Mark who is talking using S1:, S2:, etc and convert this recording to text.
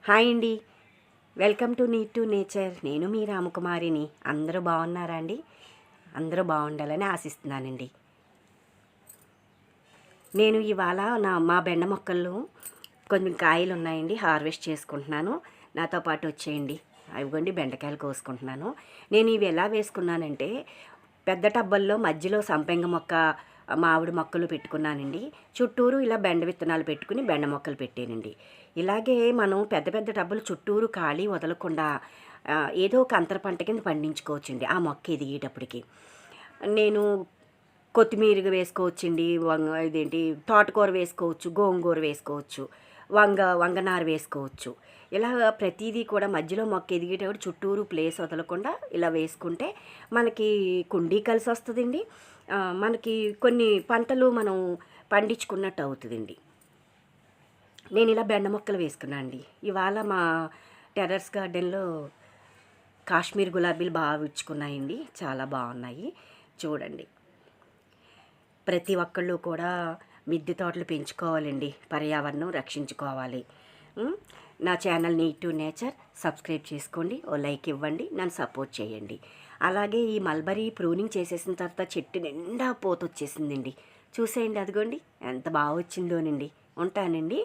S1: Hi అండి, welcome to need to nature. నేను మీ రామకుమారిని. అందరూ బాగున్నారా అండి? అందరూ బాగుండాలని ఆశిస్తున్నానండి. నేను ఇవాళ మా బెండ మొక్కల్లో కొంచెం కాయలు ఉన్నాయండి, హార్వెస్ట్ చేసుకుంటున్నాను. నాతో పాటు వచ్చేయండి. అవిగోండి బెండకాయలు కోసుకుంటున్నాను. నేను ఇవి ఎలా వేసుకున్నానంటే, పెద్ద టబ్బల్లో మధ్యలో సంపెంగ మొక్క, మామిడి మొక్కలు పెట్టుకున్నానండి. చుట్టూరు ఇలా బెండ విత్తనాలు పెట్టుకుని బెండ మొక్కలు పెట్టానండి. ఇలాగే మనం పెద్ద పెద్ద టబ్బులు చుట్టూరు ఖాళీ వదలకుండా ఏదో ఒక అంతర పంట కింద పండించుకోవచ్చండి ఆ మొక్క ఎదిగేటప్పటికి. నేను కొత్తిమీర వేసుకోవచ్చండి, ఇదేంటి తోటకూర వేసుకోవచ్చు, గోంగూర వేసుకోవచ్చు, వంగనారు వేసుకోవచ్చు. ఇలా ప్రతిదీ కూడా మధ్యలో మొక్క ఎదిగేటప్పుడు చుట్టూరు ప్లేస్ వదలకుండా ఇలా వేసుకుంటే మనకి కుండీ కలిసి వస్తుందండి. మనకి కొన్ని పంటలు మనం పండించుకున్నట్టు అవుతుందండి. నేను ఇలా బెండ మొక్కలు వేసుకున్నాను అండి. ఇవాళ మా టెర్రస్ గార్డెన్లో కాశ్మీర్ గులాబీలు బాగా విచ్చుకున్నాయండి, చాలా బాగున్నాయి. చూడండి, ప్రతి ఒక్కళ్ళు కూడా మిద్దె తోటలు పెంచుకోవాలండి, పర్యావరణం రక్షించుకోవాలి. నా channel need to nature subscribe చేసుకోండి, ఓ లైక్ ఇవ్వండి, నన్ను సపోర్ట్ చేయండి. అలాగే ఈ మల్బరీ ప్రూనింగ్ చేసేసిన తర్వాత చెట్టు నిండా పోత వచ్చేసిందండి. చూసేయండి, అదిగోండి ఎంత బాగా వచ్చిందోనండి. ఉంటానండి.